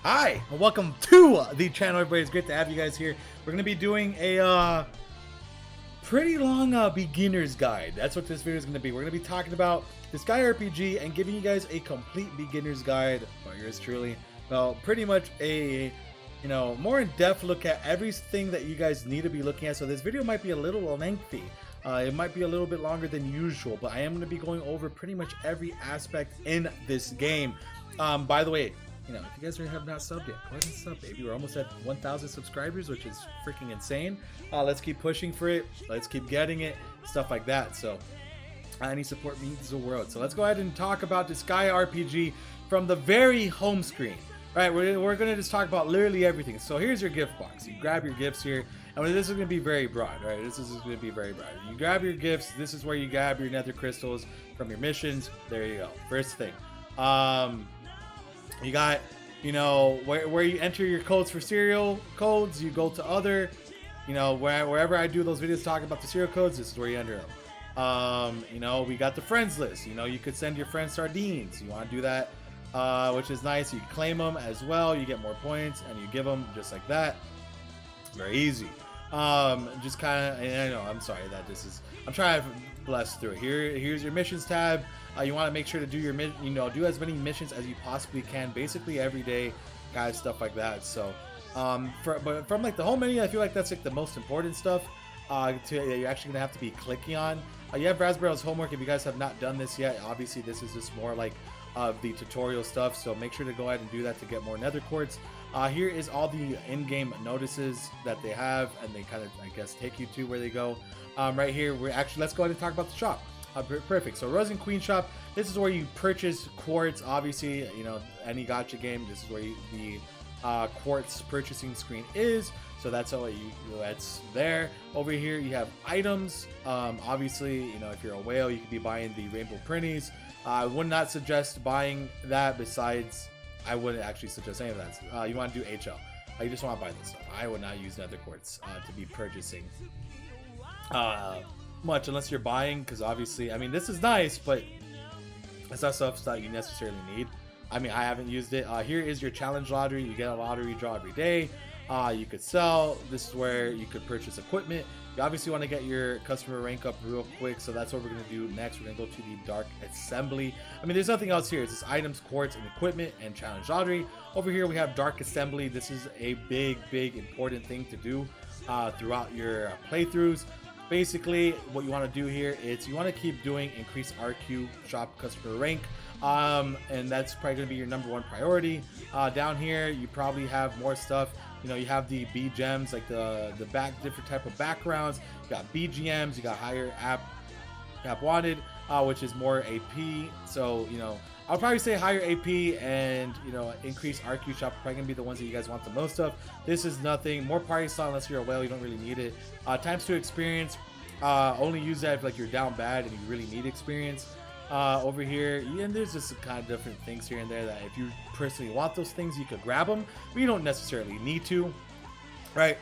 Hi, and welcome to the channel, everybody. It's great to have you guys here. We're going to be doing a pretty long beginner's guide. That's what this video is going to be. We're going to be talking about Disgaea RPG and giving you guys a complete beginner's guide by yours truly. Well, pretty much a, more in-depth look at everything that you guys need to be looking at. So this video might be a little lengthy. It might be a little bit longer than usual, but I am going to be going over pretty much every aspect in this game. By the way, if you guys have not subbed yet, go ahead and sub, baby. We're almost at 1,000 subscribers, which is freaking insane. Let's keep pushing for it. Let's keep getting it. Stuff like that. So any support means the world. So let's go ahead and talk about Disgaea RPG from the very home screen. All right, we're going to just talk about literally everything. So here's your gift box. You grab your gifts here. And this is going to be very broad, right? This is going to be very broad. You grab your gifts. This is where you grab your nether crystals from your missions. There you go. First thing. You got, where you enter your codes for serial codes. You go to other, wherever I do those videos talking about the serial codes, this is where you enter them. We got the friends list. You could send your friends sardines. You want to do that, which is nice. You claim them as well. You get more points and you give them just like that. Very easy. Just kind of, I know, I'm sorry that this is, I'm trying to bless through it. Here's your missions tab. You want to make sure to do your, do as many missions as you possibly can, basically every day, guys, stuff like that. So, but from like the whole menu, I feel like that's like the most important stuff that you're actually gonna have to be clicking on. You have Raspberry's homework. If you guys have not done this yet, obviously this is just more like the tutorial stuff. So make sure to go ahead and do that to get more nether quartz. Here is all the in-game notices that they have, and they kind of, I guess, take you to where they go. Right here, let's go ahead and talk about the shop. Perfect. So Rose and Queen shop. This is where you purchase quartz. Obviously, any gacha game, this is where the quartz purchasing screen is. So that's how that's there. Over here, you have items. Obviously, if you're a whale, you could be buying the rainbow printies. I would not suggest buying that. Besides, I wouldn't actually suggest any of that. You want to do HL. You just want to buy this stuff. I would not use nether quartz to be purchasing much unless you're buying, because obviously, this is nice, but it's not stuff that you necessarily need. I haven't used it. Here is your challenge lottery. You get a lottery draw every day. You could sell. This is where you could purchase equipment. You obviously want to get your customer rank up real quick, so that's what we're going to do next. We're going to go to the Dark Assembly. there's nothing else here. It's just items, quartz, and equipment, and challenge lottery. Over here, we have Dark Assembly. This is a big important thing to do throughout your playthroughs. Basically, what you want to do here is you want to keep doing increase RQ shop customer rank, and that's probably going to be your #1 priority. Down here, you probably have more stuff. You have the B gems, like the different type of backgrounds. You got BGMs, you got higher app wanted, which is more AP. So I'll probably say higher AP and increase RQ shop are probably gonna be the ones that you guys want the most of. This is nothing. More party style unless you're a whale, you don't really need it. Times 2 experience, only use that if like you're down bad and you really need experience. Over here, and there's just kind of different things here and there that if you personally want those things, you could grab them, but you don't necessarily need to, right?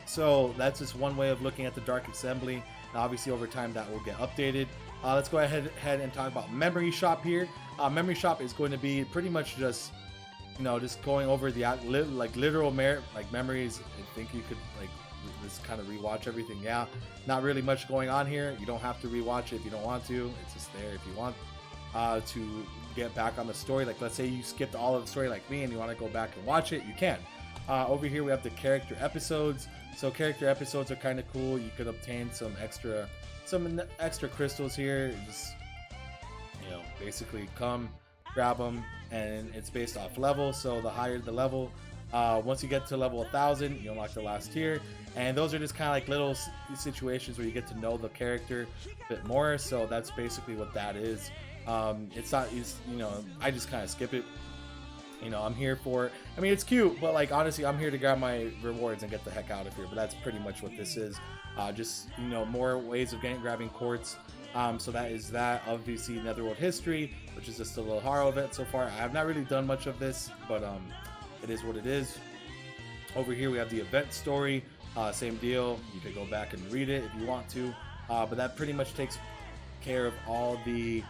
So that's just one way of looking at the Dark Assembly. And obviously over time that will get updated. Let's go ahead and talk about Memory Shop here. Memory Shop is going to be pretty much just just going over the literal memories. I think you could just kind of rewatch everything. Yeah, not really much going on here. You don't have to rewatch it if you don't want to. It's just there if you want to get back on the story. Like, let's say you skipped all of the story like me and you want to go back and watch it, you can. Over here we have the character episodes. So character episodes are kind of cool. You could obtain some extra crystals here. Just basically come grab them, and it's based off level. So the higher the level, once you get to level 1,000, you unlock the last tier. And those are just kind of like little situations where you get to know the character a bit more. So that's basically what that is. It's not, I just kind of skip it. I'm here for, it's cute, but like honestly, I'm here to grab my rewards and get the heck out of here. But that's pretty much what this is. Just more ways of grabbing quartz. So that is that. Obviously, Netherworld history, which is just a little horror event so far. I have not really done much of this, but it is what it is. Over here, we have the event story. Same deal. You could go back and read it if you want to, but that pretty much takes care of all the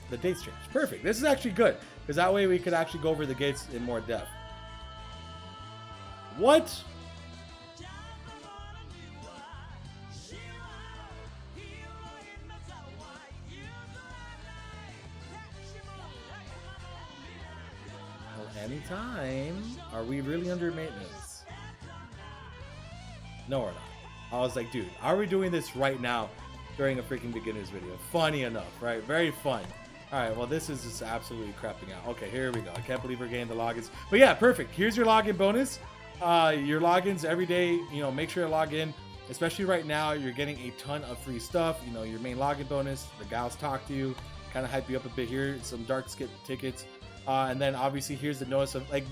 the dates change. Perfect. This is actually good. because that way we could actually go over the gates in more depth. What? Anytime. Are we really under maintenance? No, we're not. I was like, dude, are we doing this right now during a freaking beginner's video? Funny enough, right? Very fun. All right, well, this is just absolutely crapping out. Okay, here we go. I can't believe we're getting the logins. But yeah, perfect. Here's your login bonus. Your logins every day, you know, make sure to log in. Especially right now, you're getting a ton of free stuff. You know, your main login bonus, the gals talk to you, kind of hype you up a bit here. Some dark skip tickets. And then obviously here's the notice of, like,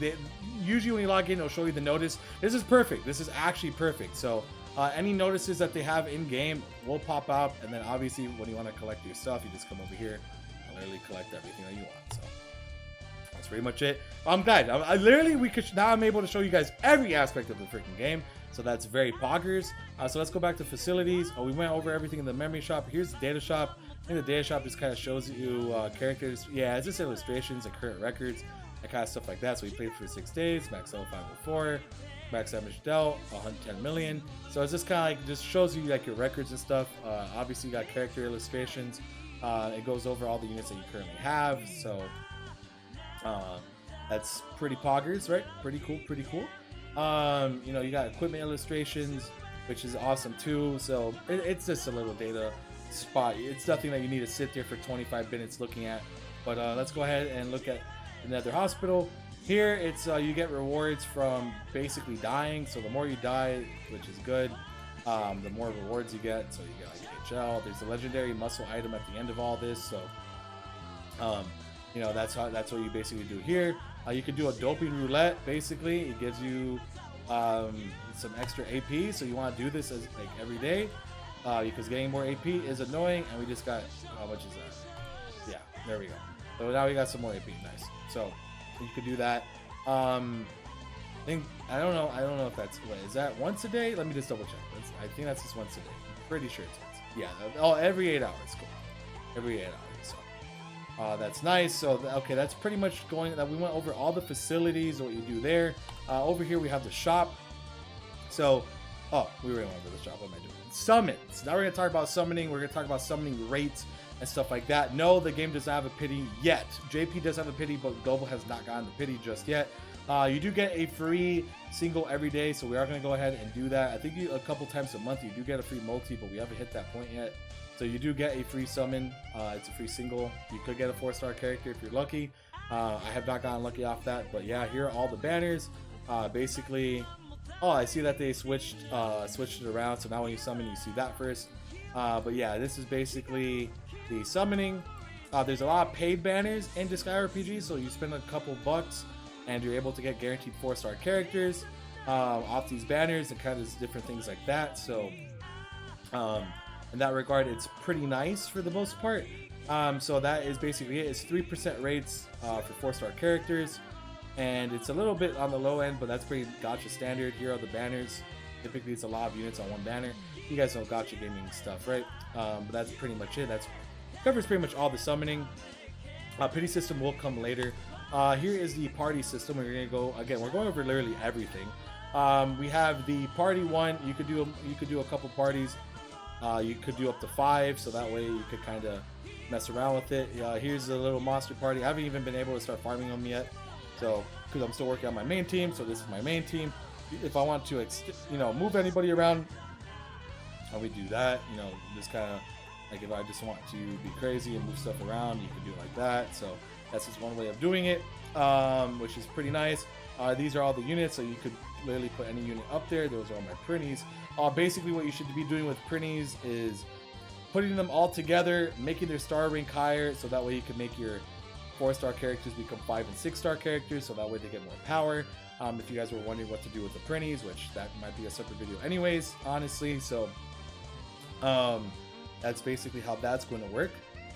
usually when you log in, it'll show you the notice. This is perfect. This is actually perfect. So any notices that they have in game will pop up. And then obviously when you want to collect your stuff, you just come over here and literally collect everything that you want. So that's pretty much it. I'm glad. Now I'm able to show you guys every aspect of the freaking game. So that's very poggers. So let's go back to facilities. We went over everything in the memory shop. Here's the data shop. In the data shop, just kind of shows you characters. Yeah, it's just illustrations and current records and kind of stuff like that. So we played for 6 days, max level 504, max damage dealt 110 million. So it's just kind of like, just shows you like your records and stuff. Obviously, you got character illustrations. It goes over all the units that you currently have. So that's pretty poggers, right? Pretty cool, pretty cool. You know, you got equipment illustrations, which is awesome too. So it's just a little data spot. It's nothing that you need to sit there for 25 minutes looking at. But let's go ahead and look at another hospital. Here it's you get rewards from basically dying. So the more you die, which is good, the more rewards you get. So you get like HL. There's a legendary muscle item at the end of all this. So you know, that's what you basically do here. You can do a doping roulette. Basically, it gives you some extra AP. So you want to do this as like every day. Because getting more AP is annoying, and we just got, how much is that? Yeah, there we go. So now we got some more AP, nice. So you could do that. I don't know if that's, is that once a day? Let me just double check. I think that's just once a day. I'm pretty sure it's once. Yeah, every 8 hours, cool. Every 8 hours, so. That's nice. So, okay, that's pretty much going, that we went over all the facilities, what you do there. Over here we have the shop. So, we were going over the shop, what am I doing? Summons. Now we're going to talk about summoning. We're going to talk about summoning rates and stuff like that. No, the game does not have a pity yet. JP does have a pity, but Global has not gotten the pity just yet. You do get a free single every day, so we are going to go ahead and do that. I think a couple times a month you do get a free multi, but we haven't hit that point yet. So you do get a free summon. It's a free single. You could get a 4-star character if you're lucky. I have not gotten lucky off that, but yeah, here are all the banners. Basically, I see that they switched it around, so now when you summon, you see that first. But yeah, this is basically the summoning. There's a lot of paid banners in Disgaea RPG, so you spend a couple bucks and you're able to get guaranteed 4-star characters off these banners and kind of different things like that. So in that regard, it's pretty nice for the most part. So that is basically it. It's 3% rates for 4-star characters. And it's a little bit on the low end, but that's pretty gacha standard. Here are the banners. Typically, it's a lot of units on one banner. You guys know gacha gaming stuff, right? But that's pretty much it. That covers pretty much all the summoning. Pity system will come later. Here is the party system. We're gonna go again. We're going over literally everything. We have the party one. You could do a couple parties. You could do up to 5, so that way you could kind of mess around with it. Here's a little monster party. I haven't even been able to start farming them yet. So, because I'm still working on my main team, so this is my main team. If I want to, move anybody around, how we do that, just kind of, like if I just want to be crazy and move stuff around, you can do it like that. So, that's just one way of doing it, which is pretty nice. These are all the units, so you could literally put any unit up there. Those are all my printies. Basically, what you should be doing with printies is putting them all together, making their star rank higher, so that way you can make your 4-star characters become 5 and 6-star characters, so that way they get more power. If you guys were wondering what to do with the printies, which that might be a separate video anyways, honestly. So that's basically how that's going to work,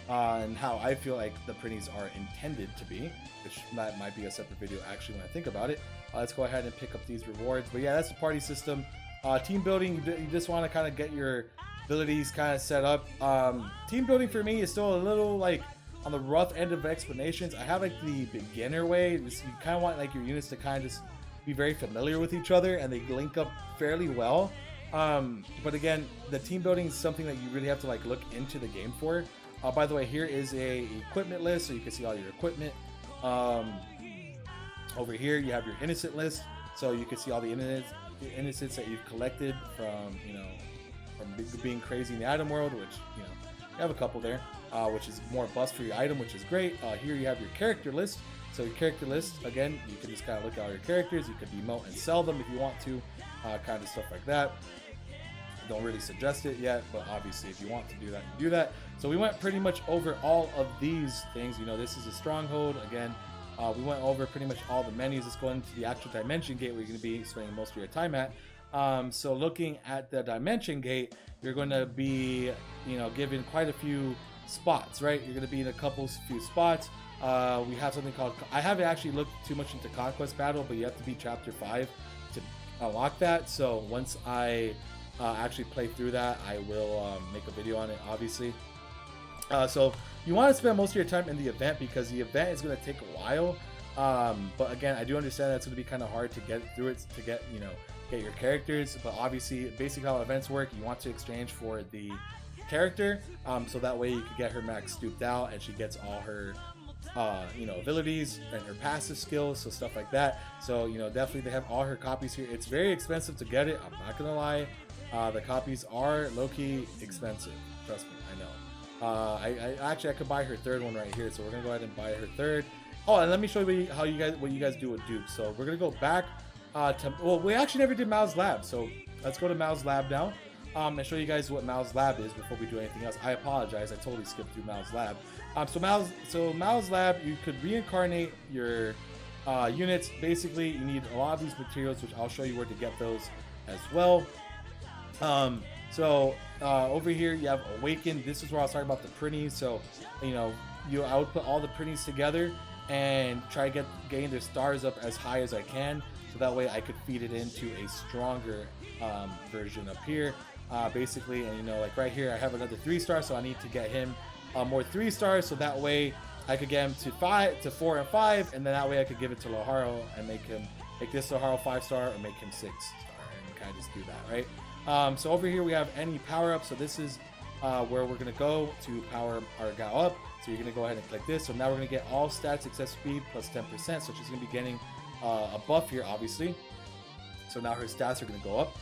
and how I feel like the printies are intended to be, which that might be a separate video actually when I think about it. Let's go ahead and pick up these rewards. But yeah, that's the party system. Team building, you just want to kind of get your abilities kind of set up. Team building for me is still a little like on the rough end of explanations, I have like the beginner way. You kind of want like your units to kind of just be very familiar with each other, and they link up fairly well. But again, the team building is something that you really have to like look into the game for. By the way, here is a equipment list, so you can see all your equipment. Over here, you have your innocent list, so you can see all the innocents that you've collected from, you know, from being crazy in the item world, which, you know, you have a couple there, which is more buffs for your item, which is great. Here you have your character list. So your character list, again, you can just kind of look at all your characters. You could emote and sell them if you want to, kind of stuff like that. Don't really suggest it yet, but obviously if you want to do that, you do that. So we went pretty much over all of these things. You know, this is a stronghold. Again, we went over pretty much all the menus. Let's go into the actual dimension gate where you're going to be spending most of your time at. So looking at the dimension gate, you're going to be, you know, given quite a few spots, right? You're going to be in a few spots. We have something called, I haven't actually looked too much into Conquest Battle, but you have to be chapter 5 to unlock that. So once I actually play through that, I will make a video on it, obviously. So you want to spend most of your time in the event because the event is going to take a while. But again, I do understand that it's going to be kind of hard to get through it, to get, you know, get your characters. But obviously, basically how events work, you want to exchange for the character, so that way you can get her max stooped out and she gets all her you know, abilities and her passive skills, so stuff like that. So, you know, definitely they have all her copies here. It's very expensive to get it, I'm not gonna lie. The copies are low-key expensive, trust me, I know. I actually, I could buy her third one right here, so we're gonna go ahead and buy her third. Oh, and let me show you how what you guys do with Duke. So we're gonna go back to, well, we actually never did Mao's Lab, so let's go to Mao's Lab now. And show you guys what Mao's Lab is before we do anything else. I apologize, I totally skipped through Mao's Lab. So Mao's Lab, you could reincarnate your units. Basically, you need a lot of these materials, which I'll show you where to get those as well. Over here you have Awaken. This is where I was talking about the printies. So, you know, I would put all the printies together and try to gain their stars up as high as I can, so that way I could feed it into a stronger version up here. Basically, and you know, like right here I have another 3-star, so I need to get him more 3-stars, so that way I could get him to 4 and 5, and then that way I could give it to Loharo and make this Loharo 5-star or make him 6-star, and kind of just do that, right? So over here we have any power up. So this is where we're gonna go to power our gal up. So you're gonna go ahead and click this. So now we're gonna get all stats except speed plus 10%. So she's gonna be getting a buff here, obviously. So now her stats are gonna go up,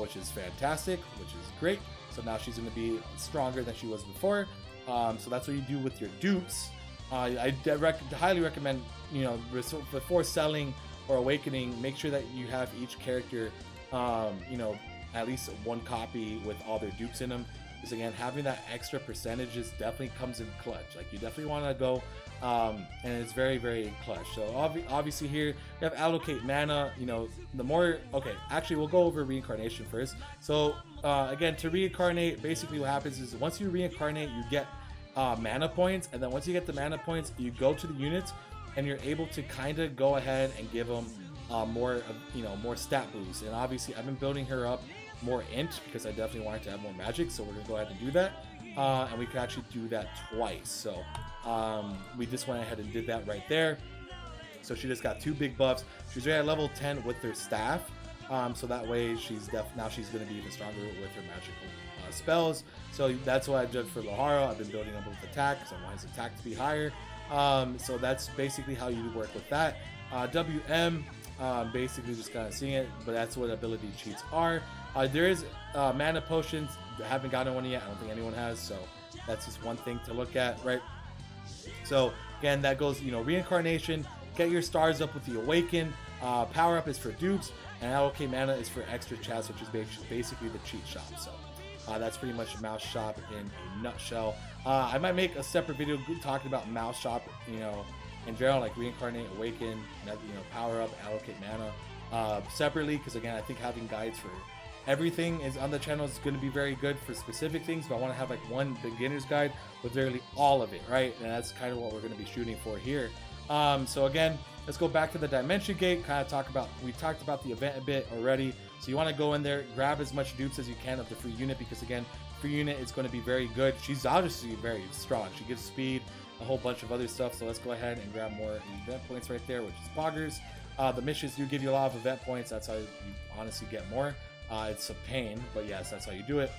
which is fantastic, which is great. So now she's going to be stronger than she was before. So that's what you do with your dupes. I highly recommend, you know, before selling or awakening, make sure that you have each character, you know, at least one copy with all their dupes in them. Because again, having that extra percentages definitely comes in clutch. Like, you definitely want to go, and it's very, very clutch. So obviously here you have allocate mana. You know, the more, okay, actually we'll go over reincarnation first. So again, to reincarnate, basically what happens is once you reincarnate, you get mana points, and then once you get the mana points, you go to the units and you're able to kind of go ahead and give them more, you know, more stat boosts. And obviously I've been building her up more int because I definitely wanted to have more magic, so we're gonna go ahead and do that, and we can actually do that twice. So we just went ahead and did that right there. So she just got 2 big buffs. She's already at level 10 with her staff, so that way now she's going to be even stronger with her magical spells. So that's why I judged for Loharo. I've been building up with attack because I want his attack to be higher. So that's basically how you work with that. WM, basically just kind of seeing it, but that's what ability cheats are. There is mana potions. I haven't gotten one yet. I don't think anyone has, so that's just one thing to look at, right? So again, that goes, you know, reincarnation, get your stars up with the awaken, power up is for dupes, and allocate mana is for extra chats, which is basically the cheat shop. So that's pretty much Mouse Shop in a nutshell. I might make a separate video talking about Mouse Shop, you know, in general, like reincarnate, awaken, you know, power up, allocate mana separately, because again, I think having guides for everything is on the channel is going to be very good for specific things, but I want to have like one beginner's guide with literally all of it, right? And that's kind of what we're going to be shooting for here. So again, let's go back to the dimension gate, we talked about the event a bit already. So you want to go in there, grab as much dupes as you can of the free unit, because again, free unit is going to be very good. She's obviously very strong. She gives speed, a whole bunch of other stuff. So let's go ahead and grab more event points right there, which is poggers. The missions do give you a lot of event points. That's how you honestly get more. It's a pain, but yes, that's how you do it.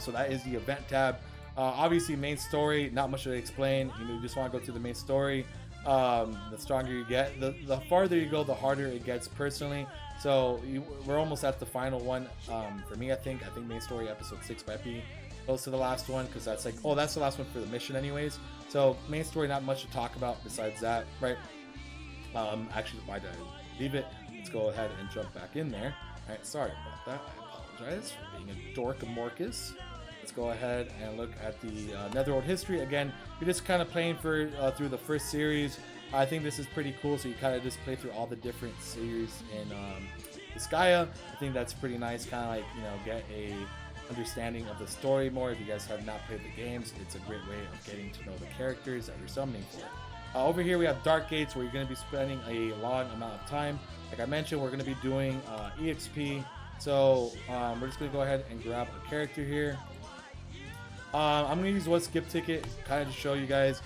So that is the event tab. Obviously, main story, not much to explain. You just want to go through the main story. The stronger you get, the farther you go, the harder it gets personally. So we're almost at the final one. For me, I think main story episode 6 might be close to the last one, because that's like, oh, that's the last one for the mission anyways. So main story, not much to talk about besides that, right? Actually, why did I leave it? Let's go ahead and jump back in there. All right, sorry about that. I apologize for being a dork of Morcus. Let's go ahead and look at the Netherworld history. Again, you're just kind of playing for through the first series. I think this is pretty cool. So you kind of just play through all the different series in Disgaea. I think that's pretty nice. Kind of like, you know, get a understanding of the story more. If you guys have not played the games, it's a great way of getting to know the characters that you're summoning for. Over here we have Dark Gates, where you're going to be spending a long amount of time. Like I mentioned, we're going to be doing EXP. So we're just going to go ahead and grab a character here. I'm going to use one skip ticket, kind of to show you guys,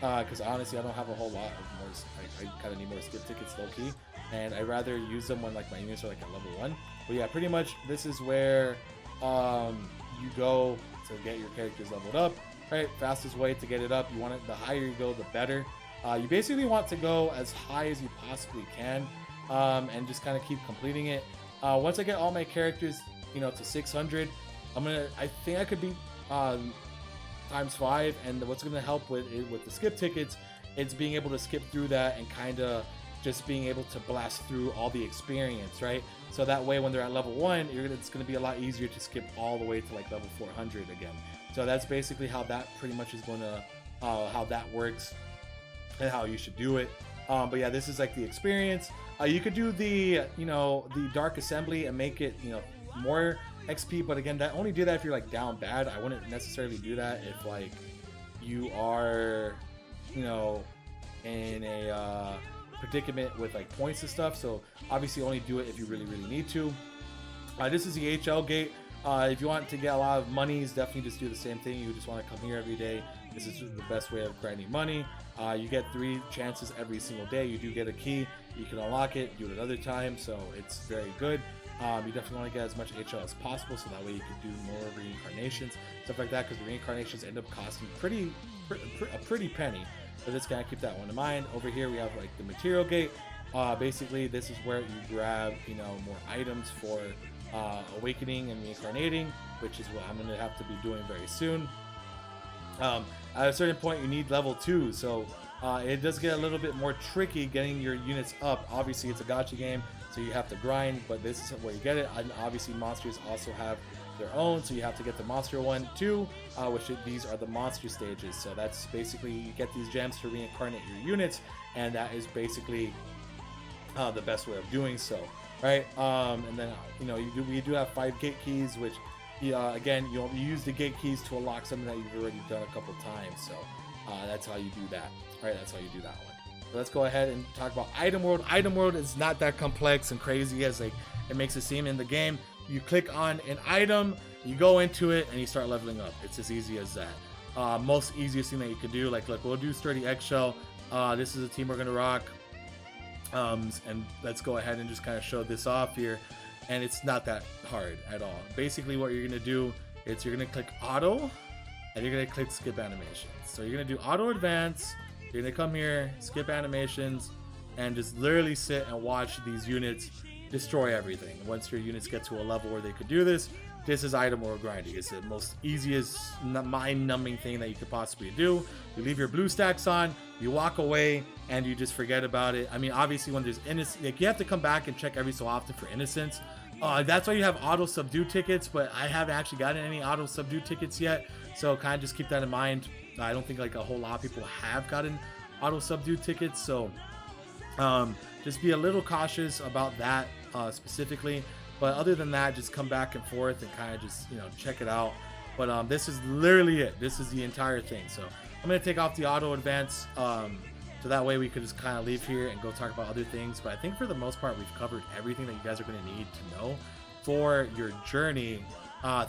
because honestly I don't have a whole lot of more. I kind of need more skip tickets low key, and I'd rather use them when like my units are like at level 1. But yeah, pretty much this is where you go to get your characters leveled up, right? Fastest way to get it up. You want it, the higher you go, the better. You basically want to go as high as you possibly can, and just kind of keep completing it. Once I get all my characters, you know, to 600, I think I could beat times 5. And what's gonna help with the skip tickets, it's being able to skip through that and kind of just being able to blast through all the experience, right? So that way when they're at level 1, it's going to be a lot easier to skip all the way to like level 400 again. So that's basically how that pretty much is going to how that works and how you should do it. But yeah, this is like the experience. You could do the, you know, the Dark Assembly and make it, you know, more XP, but again, that only do that if you're like down bad. I wouldn't necessarily do that if like you are, you know, in a predicament with like points and stuff. So obviously only do it if you really need to. This is the HL gate. If you want to get a lot of monies, definitely just do the same thing. You just want to come here every day. This is the best way of grinding money. You get 3 chances every single day. You do get a key. You can unlock it, do it another time, so it's very good. You definitely want to get as much HL as possible, so that way you can do more reincarnations, stuff like that, because the reincarnations end up costing a pretty penny. So just gotta keep that one in mind. Over here we have like the material gate. Basically this is where you grab, you know, more items for awakening and reincarnating, which is what I'm gonna have to be doing very soon. At a certain point you need level 2, so it does get a little bit more tricky getting your units up. Obviously it's a gacha game, so you have to grind, but this is where you get it. And obviously monsters also have their own, so you have to get the monster one too, these are the monster stages. So that's basically, you get these gems to reincarnate your units, and that is basically the best way of doing so, right? And then, you know, we do have 5 gate keys, which again, you use the gate keys to unlock something that you've already done a couple times. So that's how you do that. All right, that's how you do that one. So let's go ahead and talk about Item World. Item World is not that complex and crazy as like it makes it seem in the game. You click on an item, you go into it, and you start leveling up. It's as easy as that. Most easiest thing that you could do. Like, look, we'll do Sturdy Eggshell. This is a team we're gonna rock. And let's go ahead and just kind of show this off here. And it's not that hard at all. Basically, what you're gonna do is you're gonna click Auto, and you're gonna click Skip Animations. So you're gonna do Auto Advance. You're gonna come here, skip animations, and just literally sit and watch these units destroy everything. Once your units get to a level where they could do this, this is Item World grinding. It's the most easiest, mind-numbing thing that you could possibly do. You leave your blue stacks on, you walk away, and you just forget about it. I mean, obviously when there's innocence, like, you have to come back and check every so often for innocence. That's why you have auto subdue tickets, but I haven't actually gotten any auto subdue tickets yet, so kind of just keep that in mind. I don't think like a whole lot of people have gotten auto subdue tickets, so just be a little cautious about that specifically. But other than that, just come back and forth and kind of just, you know, check it out. But this is literally it. This is the entire thing. So I'm gonna take off the auto advance, so that way we could just kind of leave here and go talk about other things. But I think for the most part we've covered everything that you guys are going to need to know for your journey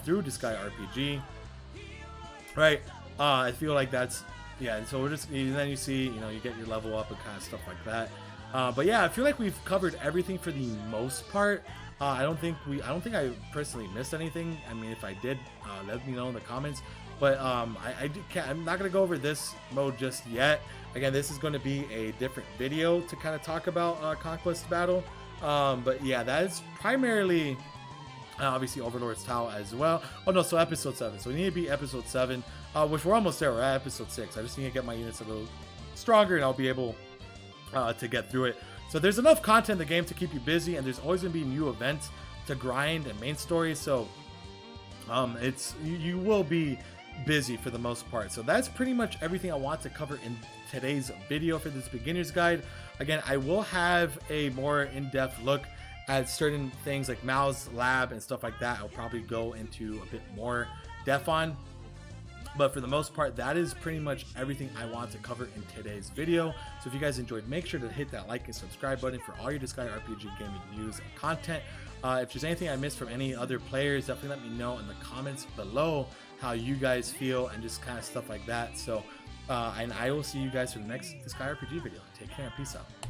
through Disgaea RPG, right? I feel like that's yeah, and so and then you see, you know, you get your level up and kind of stuff like that. But yeah, I feel like we've covered everything for the most part. I don't think I personally missed anything. I mean, if I did, let me know in the comments. But I'm not gonna go over this mode just yet. Again, this is going to be a different video to kind of talk about Conquest Battle. But yeah, that is primarily obviously Overlord's Tau as well. Oh no, so episode 7. So we need to be episode 7, which we're almost there. We're at episode 6. I just need to get my units a little stronger, and I'll be able to get through it. So there's enough content in the game to keep you busy, and there's always going to be new events to grind and main story. So you will be busy for the most part. So that's pretty much everything I want to cover in today's video for this beginner's guide. Again, I will have a more in-depth look at certain things like Mao's lab and stuff like that. I'll probably go into a bit more depth on. But for the most part, that is pretty much everything I want to cover in today's video. So if you guys enjoyed, make sure to hit that like and subscribe button for all your Disgaea RPG gaming news and content. If there's anything I missed from any other players, definitely let me know in the comments below how you guys feel and just kind of stuff like that. So, and I will see you guys for the next Disgaea RPG video. Take care and peace out.